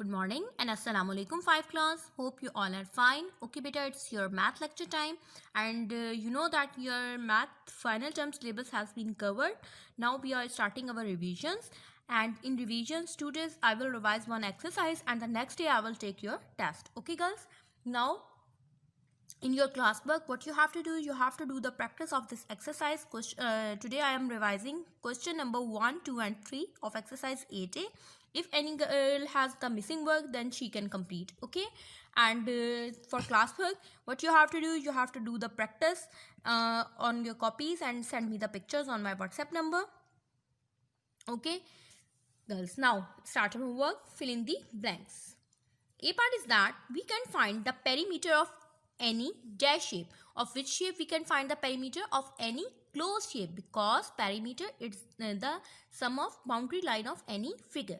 Good morning and Assalamu alaikum 5 class. Hope you all are fine. Okay beta, it's your math lecture time and you know that your math final term syllabus has been covered. Now we are starting our revisions, and in revisions 2 days I will revise one exercise and the next day I will take your test. Okay girls, now in your class work what you have to do, you have to do the practice of this exercise. Today I am revising question number 1, 2 and 3 of exercise 8a. If any girl has the missing work, then she can complete. Okay, and for class work what you have to do, you have to do the practice on your copies and send me the pictures on my WhatsApp number. Okay girls, now start our work. Fill in the blanks. A part is that we can find the perimeter of any dash shape. Of which shape we can find the perimeter? Of any closed shape, because perimeter is the sum of boundary line of any figure.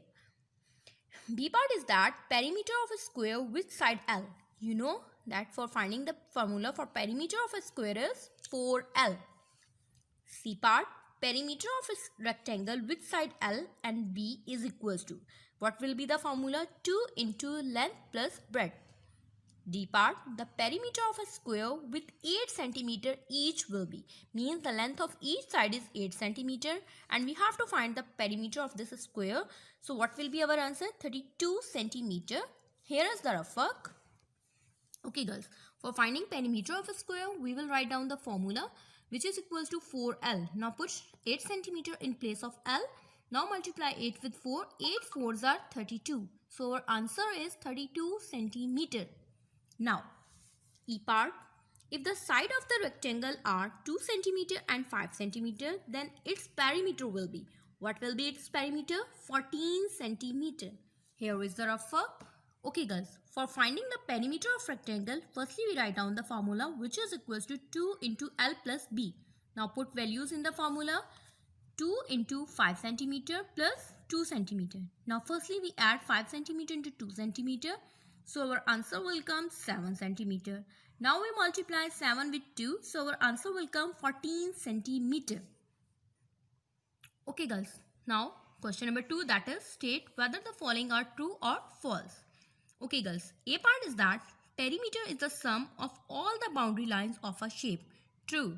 B part is that perimeter of a square with side L. You know that for finding the formula for perimeter of a square is 4L. C part, perimeter of a rectangle with side L and B is equals to, what will be the formula? 2 into length plus breadth. D part, the perimeter of a square with 8 cm each will be, means the length of each side is 8 cm and we have to find the perimeter of this square. So what will be our answer? 32 cm. Here is the rough work. Okay girls, for finding perimeter of a square we will write down the formula, which is equals to 4L. Now put 8 cm in place of L. Now multiply 8 with 4. 8 4s are 32. So our answer is 32 cm. Now, E part, if the side of the rectangle are 2 cm and 5 cm, then its perimeter will be, what will be its perimeter? 14 cm. Here is the rough work. Okay guys, for finding the perimeter of rectangle, firstly we write down the formula, which is equals to 2 into L plus B. Now put values in the formula. 2 into 5 cm plus 2 cm. Now firstly we add 5 cm into 2 cm. So our answer will come 7 cm. Now we multiply 7 with 2. So our answer will come 14 cm. Okay girls. Now question number 2, that is state whether the following are true or false. Okay girls. A part is that perimeter is the sum of all the boundary lines of a shape. True.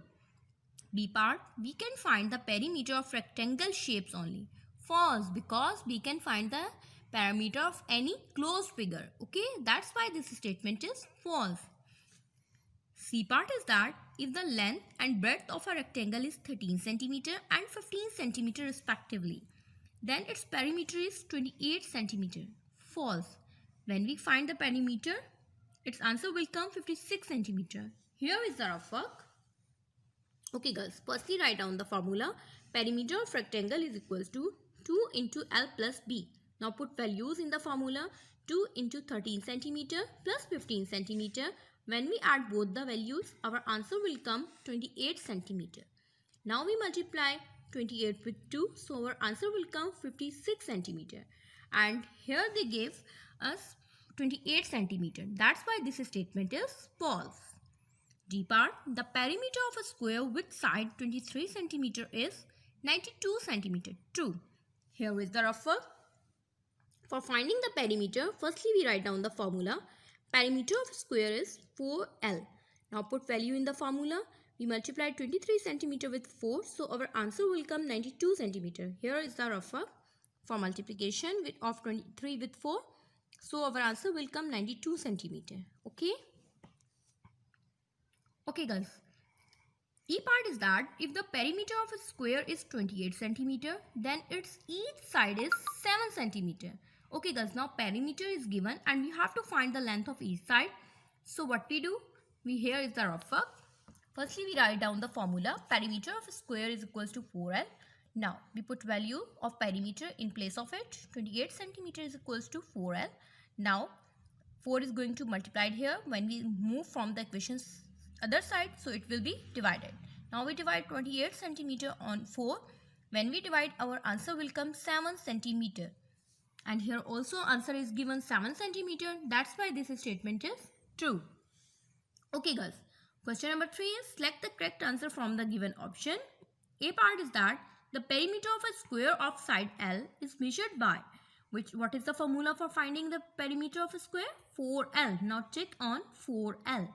B part, we can find the perimeter of rectangle shapes only. False, because we can find the perimeter of any closed figure. Okay, that's why this statement is false. C part is that if the length and breadth of a rectangle is 13 cm and 15 cm respectively, then its perimeter is 28 cm. False. When we find the perimeter, its answer will come 56 cm. Here is the rough work. Okay girls, firstly write down the formula. Perimeter of rectangle is equals to 2 into L plus B. Now put values in the formula. 2 into 13 cm plus 15 cm. When we add both the values, our answer will come 28 cm. Now we multiply 28 with 2. So our answer will come 56 cm. And here they gave us 28 cm. That's why this statement is false. D part, the perimeter of a square with side 23 cm is 92 cm. True. Here is the rough work. For finding the perimeter, firstly we write down the formula. Perimeter of a square is 4L. Now put value in the formula. We multiply 23 cm with 4. So our answer will come 92 cm. Here is the rough work. For multiplication of 23 with 4. So our answer will come 92 cm. Okay. Okay guys. E part is that if the perimeter of a square is 28 cm, then its each side is 7 cm. Okay guys, now perimeter is given and we have to find the length of each side. So what we do? Here is the rough work. Firstly we write down the formula. Perimeter of a square is equals to 4L. Now we put value of perimeter in place of it. 28 cm is equals to 4L. Now 4 is going to multiply here when we move from the equation's other side, so it will be divided. Now we divide 28 cm on 4. When we divide, our answer will come 7 cm. And here also answer is given 7 cm. That's why this statement is true. Okay girls. Question number 3 is select the correct answer from the given option. A part is that the perimeter of a square of side L is measured by What is the formula for finding the perimeter of a square? 4L. Now check on 4L.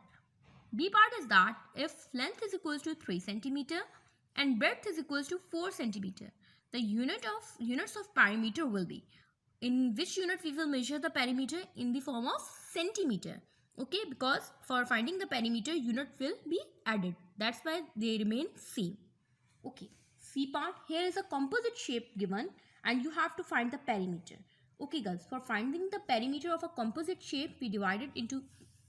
B part is that if length is equals to 3 centimeter and breadth is equals to 4 centimeter, the units of perimeter will be, in which unit we will measure the perimeter? In the form of centimeter. Okay, because for finding the perimeter, unit will be added. That's why they remain same. Okay, C part, here is a composite shape given and you have to find the perimeter. Okay girls, for finding the perimeter of a composite shape, we divide it into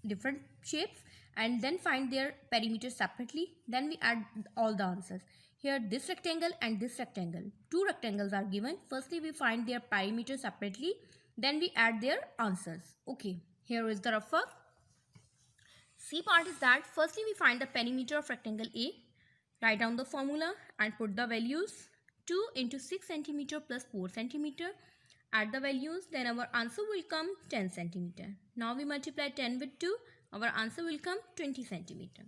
different shapes and then find their perimeter separately. Then we add all the answers. Here this rectangle and this rectangle. Two rectangles are given. Firstly, we find their perimeter separately. Then we add their answers. Okay, here is the rough work. C part is that firstly we find the perimeter of rectangle A. Write down the formula and put the values. 2 into 6 centimeter plus 4 centimeter. Add the values, then our answer will come 10 centimeter. Now we multiply 10 with 2. Our answer will come 20 centimeter.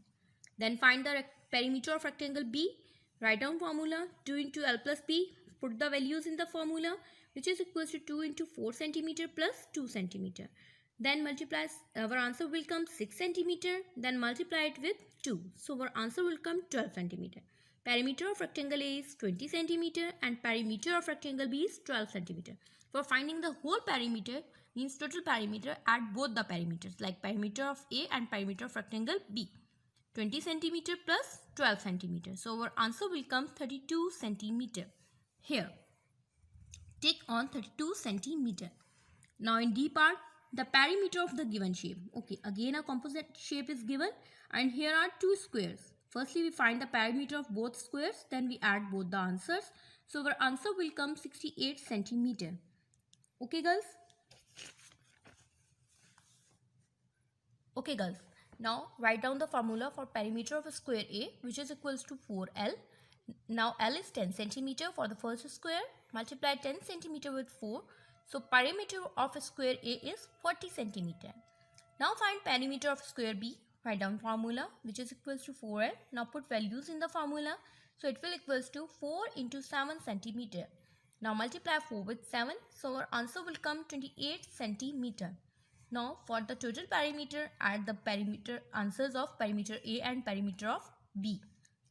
Then find the perimeter of rectangle B. Write down formula 2 into L plus B. Put the values in the formula, which is equals to 2 into 4 centimeter plus 2 centimeter. Then multiply, our answer will come 6 centimeter. Then multiply it with 2. So our answer will come 12 centimeter. Perimeter of rectangle A is 20 centimeter and perimeter of rectangle B is 12 centimeter. For finding the whole perimeter, means total perimeter, add both the perimeters like perimeter of A and perimeter of rectangle B. 20 centimeter plus 12 centimeter. So our answer will come 32 centimeter. Here, take on 32 centimeter. Now in D part, the perimeter of the given shape. Okay, again a composite shape is given and here are two squares. Firstly, we find the perimeter of both squares, then we add both the answers. So our answer will come 68 centimeter. Okay girls? Okay girls, now write down the formula for perimeter of a square A, which is equals to 4L. Now L is 10 centimeter for the first square. Multiply 10 centimeter with 4. So perimeter of a square A is 40 centimeter. Now find perimeter of square B. Write down formula, which is equals to 4L. Now put values in the formula. So it will equals to 4 into 7 centimeter. Now multiply 4 with 7. So our answer will come 28 centimeter. Now for the total perimeter, add the perimeter answers of perimeter A and perimeter of B,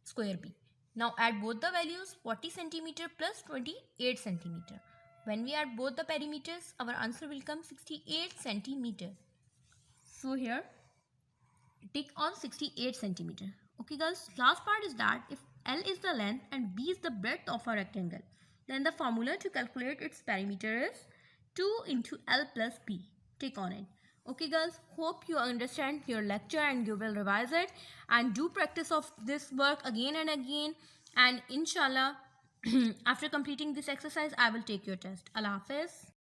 square B. Now add both the values, 40 centimeter plus 28 centimeter. When we add both the perimeters, our answer will come 68 centimeter. So here, tick on 68 centimeter. Okay girls, last part is that if L is the length and B is the breadth of a rectangle, then the formula to calculate its perimeter is 2 into L plus B. Tick on it. Okay girls, hope you understand your lecture and you will revise it and do practice of this work again and again, and inshallah after completing this exercise I will take your test. Allah Hafiz.